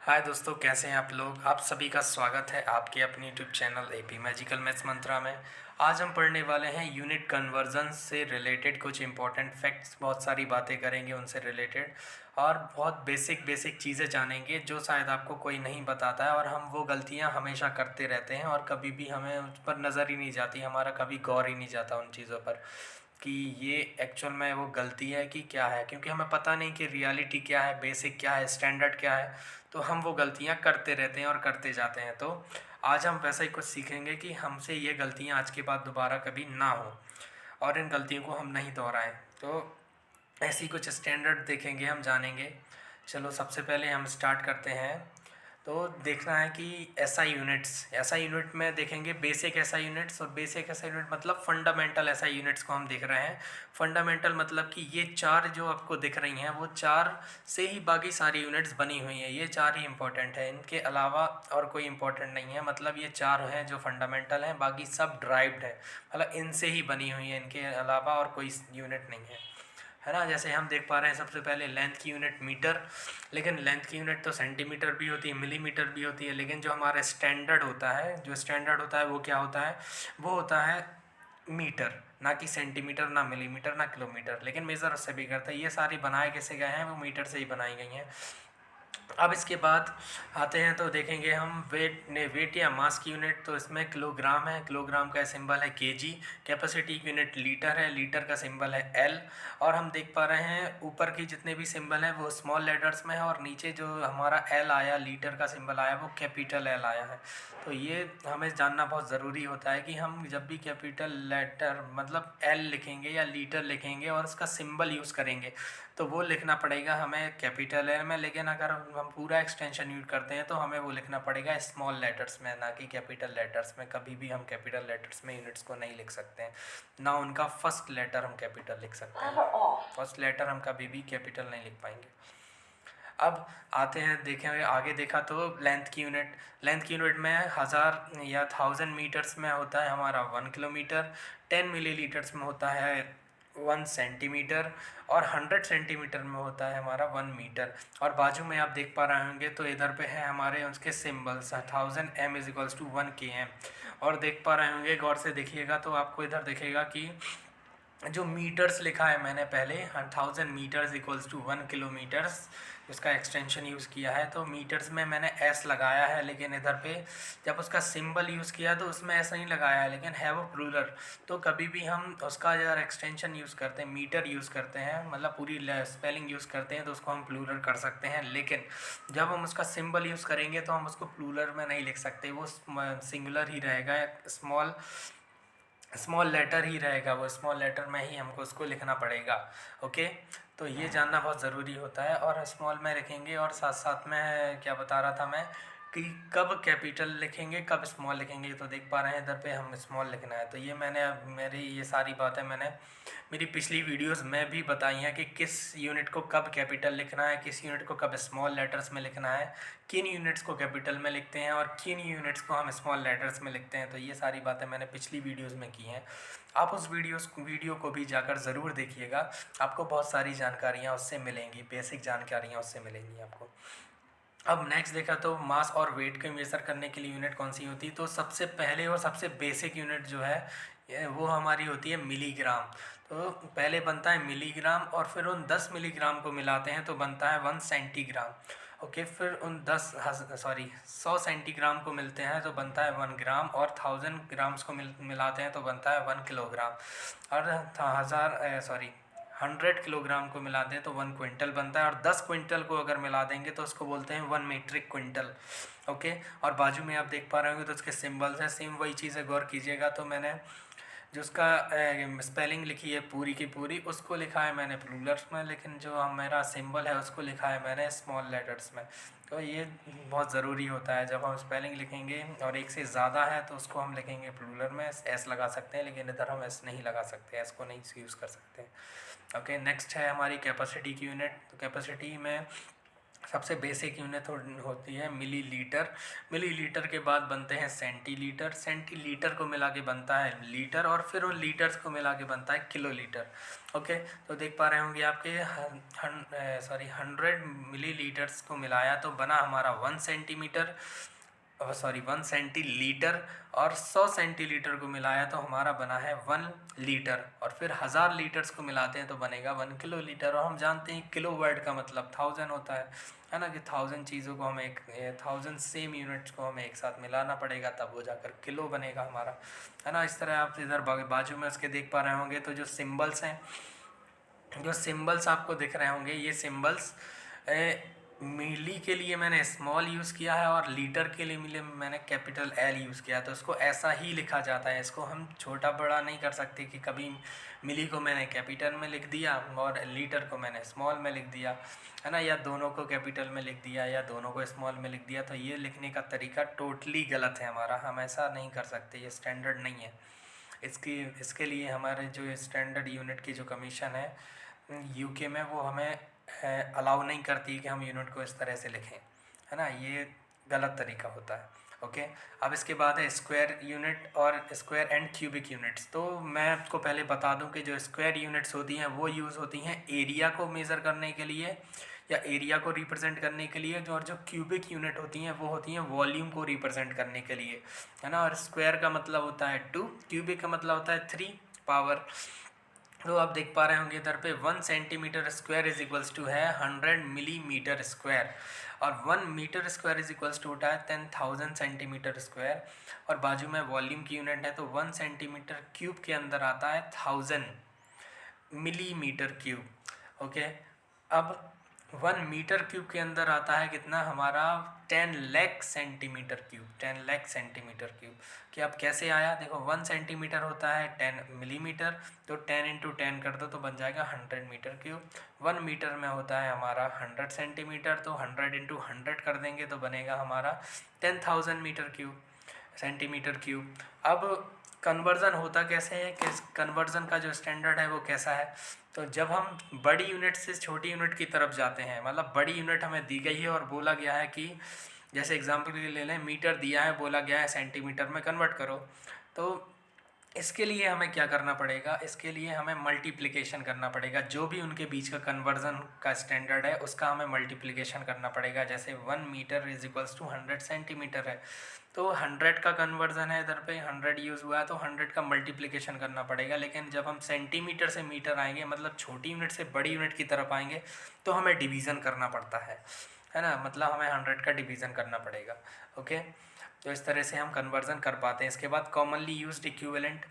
हाय दोस्तों, कैसे हैं आप लोग। आप सभी का स्वागत है आपके अपने YouTube channel AP magical maths mantra में। आज हम पढ़ने वाले हैं यूनिट कन्वर्जन से रिलेटेड कुछ इंपॉर्टेंट फैक्ट्स। बहुत सारी बातें करेंगे उनसे रिलेटेड और बहुत बेसिक बेसिक चीज़ें जानेंगे जो शायद आपको कोई नहीं बताता है, और हम वो गलतियां हमेशा करते रहते हैं और कभी भी हमें उस पर नज़र ही नहीं जाती, हमारा कभी गौर ही नहीं जाता उन चीज़ों पर कि ये एक्चुअल में वो गलती है कि क्या है, क्योंकि हमें पता नहीं कि रियलिटी क्या है, बेसिक क्या है, स्टैंडर्ड क्या है। तो हम वो गलतियाँ करते रहते हैं और करते जाते हैं। तो आज हम वैसा ही कुछ सीखेंगे कि हमसे ये गलतियाँ आज के बाद दोबारा कभी ना हो और इन गलतियों को हम नहीं दोहराएं। तो ऐसी कुछ स्टैंडर्ड देखेंगे, हम जानेंगे। चलो सबसे पहले हम स्टार्ट करते हैं। तो देखना है कि एसआई यूनिट्स, एसआई यूनिट में देखेंगे बेसिक एसआई यूनिट्स, और बेसिक एसआई यूनिट मतलब फंडामेंटल एसआई यूनिट्स को हम देख रहे हैं। फंडामेंटल मतलब कि ये चार जो आपको दिख रही हैं वो चार से ही बाकी सारी यूनिट्स बनी हुई हैं। ये चार ही इंपॉर्टेंट है, इनके अलावा और कोई इंपॉर्टेंट नहीं है। मतलब ये चार हैं जो फंडामेंटल हैं, बाकी सब ड्राइव्ड है, मतलब इनसे ही बनी हुई है, इनके अलावा और कोई यूनिट नहीं है ना। जैसे हम देख पा रहे हैं सबसे पहले लेंथ की यूनिट मीटर, लेकिन लेंथ की यूनिट तो सेंटीमीटर भी होती है, मिलीमीटर भी होती है, लेकिन जो हमारा स्टैंडर्ड होता है, जो स्टैंडर्ड होता है वो क्या होता है, वो होता है मीटर, ना कि सेंटीमीटर, ना मिलीमीटर, ना किलोमीटर। लेकिन मेज़र उससे भी करता है। ये सारी बनाए कैसे गए हैं, वो मीटर से ही बनाई गई हैं। अब इसके बाद आते हैं तो देखेंगे हम वेट या मास की यूनिट। तो इसमें किलोग्राम है, किलोग्राम का सिंबल है केजी। कैपेसिटी की यूनिट लीटर है, लीटर का सिंबल है एल। और हम देख पा रहे हैं ऊपर की जितने भी सिंबल हैं वो स्मॉल लेटर्स में है, और नीचे जो हमारा एल आया, लीटर का सिंबल आया, वो कैपिटल एल आया है। तो ये हमें जानना बहुत ज़रूरी होता है कि हम जब भी कैपिटल लेटर मतलब एल लिखेंगे या लीटर लिखेंगे और उसका सिंबल यूज़ करेंगे तो वो लिखना पड़ेगा हमें कैपिटल एल में। लेकिन अगर हम पूरा एक्सटेंशन यूज करते हैं तो हमें वो लिखना पड़ेगा स्मॉल लेटर्स में, ना कि कैपिटल लेटर्स में। कभी भी हम कैपिटल लेटर्स में यूनिट्स को नहीं लिख सकते हैं, ना उनका फर्स्ट लेटर हम कैपिटल लिख सकते हैं। फर्स्ट लेटर हम कभी भी कैपिटल नहीं लिख पाएंगे। अब आते हैं, देखें आगे देखा तो लेंथ की यूनिट, लेंथ की यूनिट में 1000 या 1000 मीटर्स में होता है हमारा 1 किलोमीटर। 10 मिलीलीटर्स में होता है 1 सेंटीमीटर, और 100 सेंटीमीटर में होता है हमारा 1 मीटर। और बाजू में आप देख पा रहे होंगे तो इधर पे है हमारे उसके सिम्बल्स, 1000 m = 1 km। और देख पा रहे होंगे, गौर से देखिएगा तो आपको इधर दिखेगा कि जो मीटर्स लिखा है मैंने पहले, 1000 मीटर्स = 1 किलोमीटर्स, उसका एक्सटेंशन यूज़ किया है। तो मीटर्स में मैंने एस लगाया है, लेकिन इधर पे जब उसका सिंबल यूज़ किया तो उसमें ऐसा नहीं लगाया है, लेकिन है वो प्लूरल। तो कभी भी हम उसका अगर एक्सटेंशन यूज़ करते हैं, मीटर यूज़ करते हैं, मतलब पूरी स्पेलिंग यूज़ करते हैं, तो उसको हम प्लूरल कर सकते हैं। लेकिन जब हम उसका सिंबल यूज़ करेंगे तो हम उसको प्लूरल में नहीं लिख सकते, वो सिंगुलर ही रहेगा, स्मॉल लेटर ही रहेगा, वो स्मॉल लेटर में ही हमको उसको लिखना पड़ेगा। ओके, तो ये जानना बहुत ज़रूरी होता है। और स्मॉल में लिखेंगे, और साथ साथ में क्या बता रहा था मैं कि कब कैपिटल लिखेंगे कब स्मॉल लिखेंगे। तो देख पा रहे हैं इधर पे हम स्मॉल लिखना है। तो ये मैंने मेरी ये सारी बातें मैंने मेरी पिछली वीडियोस में भी बताई हैं कि किस यूनिट को कब कैपिटल लिखना है, किस यूनिट को कब स्मॉल लेटर्स में लिखना है, किन यूनिट्स को कैपिटल में लिखते हैं और किन यूनिट्स को हम स्मॉल लेटर्स में लिखते हैं। तो ये सारी बातें मैंने पिछली वीडियोस में की हैं। आप उस वीडियो को भी जाकर ज़रूर देखिएगा, आपको बहुत सारी जानकारियाँ उससे मिलेंगी, बेसिक जानकारियाँ उससे मिलेंगी आपको। अब नेक्स्ट देखा तो मास और वेट को मेज़र करने के लिए यूनिट कौन सी होती है। तो सबसे पहले और सबसे बेसिक यूनिट जो है वो हमारी होती है मिलीग्राम। तो पहले बनता है मिलीग्राम, और फिर उन 10 मिलीग्राम को मिलाते हैं तो बनता है 1 सेंटीग्राम। ओके, फिर उन 100 सेंटीग्राम को मिलते हैं तो बनता है 1 ग्राम, और 1000 ग्राम्स को मिलाते हैं तो बनता है 1 किलोग्राम। और 100 किलोग्राम को मिला दें तो 1 क्विंटल बनता है, और 10 क्विंटल को अगर मिला देंगे तो उसको बोलते हैं 1 मीट्रिक क्विंटल। ओके, और बाजू में आप देख पा रहे होंगे तो उसके सिंबल्स हैं, सेम वही चीज़ है। गौर कीजिएगा तो मैंने जो उसका स्पेलिंग लिखी है पूरी की पूरी, उसको लिखा है मैंने प्लूरल्स में, लेकिन जो मेरा सिंबल है उसको लिखा है मैंने स्मॉल लेटर्स में। तो ये बहुत ज़रूरी होता है, जब हम स्पेलिंग लिखेंगे और एक से ज़्यादा है तो उसको हम लिखेंगे प्लूरल में, एस लगा सकते हैं, लेकिन इधर हम एस नहीं लगा सकते, एस को नहीं यूज़ कर सकते। ओके, नेक्स्ट है हमारी कैपेसिटी की यूनिट। तो कैपेसिटी में सबसे बेसिक यूनिट होती है मिलीलीटर। मिलीलीटर के बाद बनते हैं सेंटीलीटर। सेंटीलीटर को मिला के बनता है लीटर, और फिर उन लीटर्स को मिला के बनता है किलोलीटर। ओके, तो देख पा रहे होंगे आपके 100 मिलीलीटर्स को मिलाया तो बना हमारा 1 सेंटीमीटर, 1 सेंटीलीटर। और 100 सेंटीलीटर को मिलाया तो हमारा बना है 1 लीटर, और फिर 1000 लीटर्स को मिलाते हैं तो बनेगा 1 किलोलीटर। और हम जानते हैं किलो वर्ड का मतलब 1000 होता है ना, कि 1000 चीज़ों को हमें 1000 सेम यूनिट्स को हमें एक साथ मिलाना पड़ेगा, तब वो जाकर किलो बनेगा हमारा, है ना। इस तरह आप इधर बाजू में उसके देख पा रहे होंगे, तो जो सिम्बल्स हैं, जो सिंबल्स आपको दिख रहे होंगे, ये सिंबल्स मिली के लिए मैंने स्मॉल यूज़ किया है और लीटर के लिए मैंने कैपिटल एल यूज़ किया, तो इसको ऐसा ही लिखा जाता है। इसको हम छोटा बड़ा नहीं कर सकते कि कभी मिली को मैंने कैपिटल में लिख दिया और लीटर को मैंने स्मॉल में लिख दिया, है ना, या दोनों को कैपिटल में लिख दिया या दोनों को स्मॉल में लिख दिया। तो ये लिखने का तरीका टोटली गलत है हमारा, हम ऐसा नहीं कर सकते, ये स्टैंडर्ड नहीं है। इसके लिए हमारे जो स्टैंडर्ड यूनिट की जो कमीशन है यूके में, वो हमें अलाउ नहीं करती कि हम यूनिट को इस तरह से लिखें, है ना, ये गलत तरीका होता है। ओके, अब इसके बाद है स्क्वायर यूनिट और स्क्वायर एंड क्यूबिक यूनिट्स। तो मैं आपको पहले बता दूं कि जो स्क्वायर यूनिट्स होती हैं वो यूज़ होती हैं एरिया को मेज़र करने के लिए या एरिया को रिप्रेजेंट करने के लिए, और जो क्यूबिक यूनिट होती हैं वो होती हैं वॉल्यूम को रिप्रेजेंट करने के लिए, है ना। और स्क्वायर का मतलब होता है 2, क्यूबिक का मतलब होता है 3 पावर। तो आप देख पा रहे होंगे इधर पे 1 centimetre square is equals to है 100 मिलीमीटर स्क्वायर, और 1 metre square is equals to होता है 10,000 सेंटीमीटर स्क्वायर। और बाजू में वॉल्यूम की यूनिट है, तो 1 सेंटीमीटर क्यूब के अंदर आता है 1000 मिलीमीटर क्यूब। ओके, अब 1 मीटर क्यूब के अंदर आता है कितना हमारा 10 lakh centimetre cube. 10 lakh centimetre cube कि अब कैसे आया, देखो 1 सेंटीमीटर होता है 10 मिलीमीटर, तो 10 × 10 कर दो तो बन जाएगा 100 मीटर क्यूब। 1 मीटर में होता है हमारा 100 सेंटीमीटर, तो 100 × 100 कर देंगे तो बनेगा हमारा 10,000 सेंटीमीटर क्यूब। अब कन्वर्ज़न होता कैसे है, कि कन्वर्ज़न का जो स्टैंडर्ड है वो कैसा है, तो जब हम बड़ी यूनिट से छोटी यूनिट की तरफ जाते हैं, मतलब बड़ी यूनिट हमें दी गई है और बोला गया है कि जैसे एग्जांपल के लिए ले लें, मीटर दिया है, बोला गया है सेंटीमीटर में कन्वर्ट करो, तो इसके लिए हमें क्या करना पड़ेगा, इसके लिए हमें मल्टीप्लिकेशन करना पड़ेगा। जो भी उनके बीच का कन्वर्ज़न का स्टैंडर्ड है उसका हमें मल्टीप्लिकेशन करना पड़ेगा। जैसे 1 metre is equals to 100 centimetre है, तो 100 का कन्वर्ज़न है, इधर पे 100 यूज़ हुआ है तो 100 का मल्टीप्लिकेशन करना पड़ेगा। लेकिन जब हम सेंटीमीटर से मीटर आएंगे, मतलब छोटी यूनिट से बड़ी यूनिट की तरफ आएंगे, तो हमें डिवीज़न करना पड़ता है ना, मतलब हमें 100 का डिवीज़न करना पड़ेगा। ओके, तो इस तरह से हम कन्वर्ज़न कर पाते हैं। इसके बाद commonly used equivalent.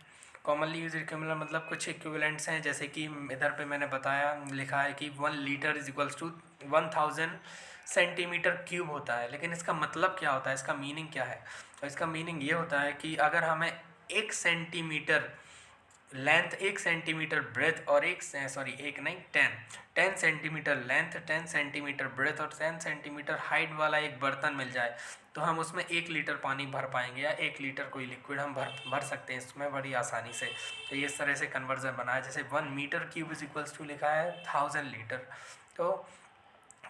Commonly use equivalent मतलब कुछ इक्विवेलेंट्स हैं, जैसे कि इधर पे मैंने बताया, लिखा है कि 1 litre is equals to 1000 centimetre cube होता है। लेकिन इसका मतलब क्या होता है, इसका मीनिंग क्या है, तो इसका मीनिंग ये होता है कि अगर हमें 1 सेंटीमीटर लेंथ, 1 सेंटीमीटर ब्रेथ और 10 सेंटीमीटर लेंथ, 10 सेंटीमीटर ब्रेथ और 10 सेंटीमीटर हाइट वाला एक बर्तन मिल जाए, तो हम उसमें 1 लीटर पानी भर पाएंगे, या 1 लीटर कोई लिक्विड हम भर सकते हैं इसमें बड़ी आसानी से। तो ये इस तरह से कन्वर्जन बना है। जैसे 1 metre cube is equals to लिखा है 1000 लीटर, तो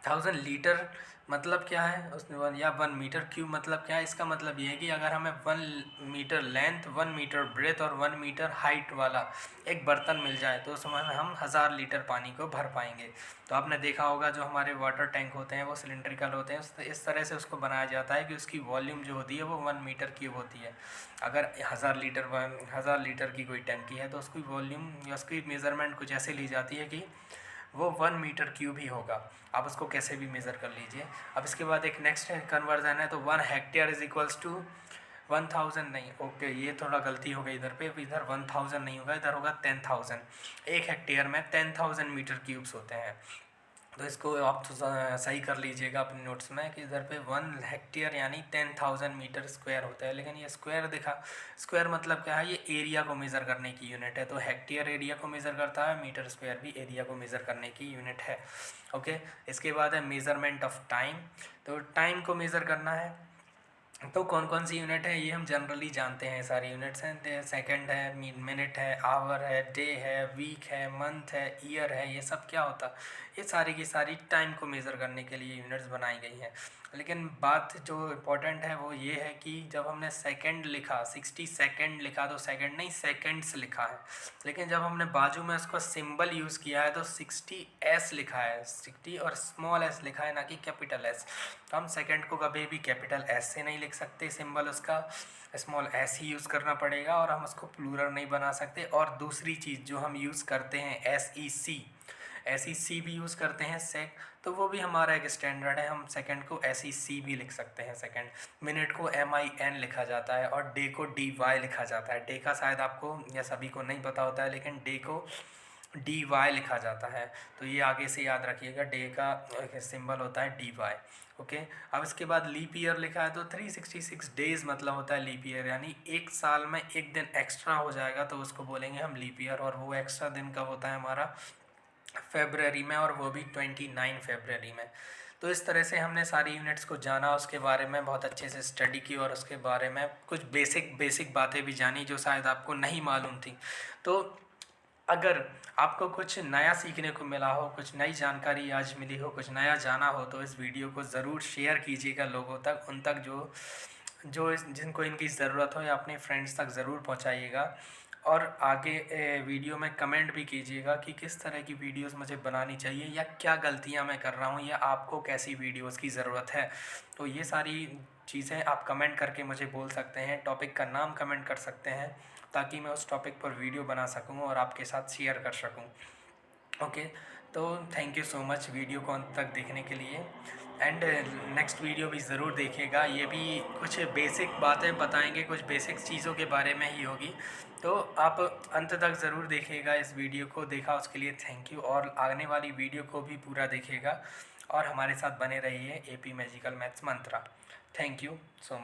1000 लीटर मतलब क्या है उसने, या 1 मीटर क्यूब मतलब क्या है, इसका मतलब ये है कि अगर हमें 1 मीटर लेंथ, 1 मीटर ब्रेथ और 1 मीटर हाइट वाला एक बर्तन मिल जाए, तो उसमें हम 1000 लीटर पानी को भर पाएंगे। तो आपने देखा होगा जो हमारे वाटर टैंक होते हैं वो सिलिंड्रिकल होते हैं, इस तरह से उसको बनाया जाता है कि उसकी वॉल्यूम जो होती है वो 1 मीटर क्यूब होती है। अगर 1000 लीटर की कोई टंकी है तो उसकी वॉल्यूम या उसकी मेज़रमेंट कुछ ऐसे ली जाती है कि वो 1 मीटर क्यूब ही होगा। आप उसको कैसे भी मेज़र कर लीजिए। अब इसके बाद एक नेक्स्ट कन्वर्जन है, तो 1 हेक्टेयर इज इक्वल्स टू 1000 नहीं, ओके ये थोड़ा गलती हो गई इधर पे, इधर 1000 नहीं होगा, इधर होगा 10,000। 1 हेक्टेयर में 10,000 मीटर क्यूब्स होते हैं। तो इसको आप तो सही कर लीजिएगा अपने नोट्स में कि इधर पे 1 हेक्टेयर यानी 10,000 मीटर स्क्वायर होता है। लेकिन ये स्क्वायर दिखा, स्क्वायर मतलब क्या है, ये एरिया को मेज़र करने की यूनिट है। तो हेक्टेयर एरिया को मेज़र करता है, मीटर स्क्वायर भी एरिया को मेज़र करने की यूनिट है। ओके, इसके बाद है मेज़रमेंट ऑफ टाइम। तो टाइम को मेज़र करना है तो कौन कौन सी यूनिट है ये हम जनरली जानते हैं, सारी यूनिट्स हैं। सेकंड है, मिनट है, आवर है, डे है, वीक है, मंथ है, ईयर है, ये सब क्या होता है, ये सारी की सारी टाइम को मेज़र करने के लिए यूनिट्स बनाई गई हैं। लेकिन बात जो इम्पोर्टेंट है वो ये है कि जब हमने सेकंड लिखा, 60 सेकंड लिखा तो सेकंड नहीं सेकंड्स लिखा है, लेकिन जब हमने बाजू में उसका सिंबल यूज़ किया है तो 60s लिखा है, 60 और स्मॉल s लिखा है, ना कि कैपिटल S। तो हम सेकंड को कभी भी कैपिटल S से नहीं लिख सकते, सिंबल उसका स्मॉल s ही यूज़ करना पड़ेगा, और हम उसको प्लूरल नहीं बना सकते। और दूसरी चीज़ जो हम यूज़ करते हैं SEC भी यूज़ करते हैं सेक, तो वो भी हमारा एक स्टैंडर्ड है, हम सेकंड को SEC भी लिख सकते हैं सेकंड। मिनट को MIN लिखा जाता है और डे को DY लिखा जाता है। डे का शायद आपको या सभी को नहीं पता होता है, लेकिन डे को DY लिखा जाता है, तो ये आगे से याद रखिएगा, डे का सिंबल होता है DY। ओके, अब इसके बाद लीप ईयर लिखा है तो 366 डेज़ मतलब होता है लीप ईयर, यानी एक साल में एक दिन एक्स्ट्रा हो जाएगा तो उसको बोलेंगे हम लीप ईयर। और वो एक्स्ट्रा दिन कब होता है हमारा, फेबररी में, और वो भी 29 फेबररी में। तो इस तरह से हमने सारी यूनिट्स को जाना, उसके बारे में बहुत अच्छे से स्टडी की, और उसके बारे में कुछ बेसिक बातें भी जानी जो शायद आपको नहीं मालूम थी। तो अगर आपको कुछ नया सीखने को मिला हो, कुछ नई जानकारी आज मिली हो, कुछ नया जाना हो, तो इस वीडियो को ज़रूर शेयर कीजिएगा लोगों तक, उन तक जो जिनको इनकी ज़रूरत हो, या अपने फ्रेंड्स तक ज़रूर पहुंचाइएगा। और आगे वीडियो में कमेंट भी कीजिएगा कि किस तरह की वीडियोस मुझे बनानी चाहिए, या क्या गलतियां मैं कर रहा हूं, या आपको कैसी वीडियोस की ज़रूरत है। तो ये सारी चीज़ें आप कमेंट करके मुझे बोल सकते हैं, टॉपिक का नाम कमेंट कर सकते हैं, ताकि मैं उस टॉपिक पर वीडियो बना सकूं और आपके साथ शेयर कर सकूं। ओके, तो thank you so much video को अंत तक देखने के लिए, एंड नेक्स्ट वीडियो भी ज़रूर देखिएगा। ये भी कुछ बेसिक बातें बताएंगे, कुछ बेसिक चीज़ों के बारे में ही होगी, तो आप अंत तक ज़रूर देखिएगा। इस वीडियो को देखा उसके लिए थैंक यू, और आने वाली वीडियो को भी पूरा देखिएगा और हमारे साथ बने रहिए AP magical maths Mantra. Thank you so much.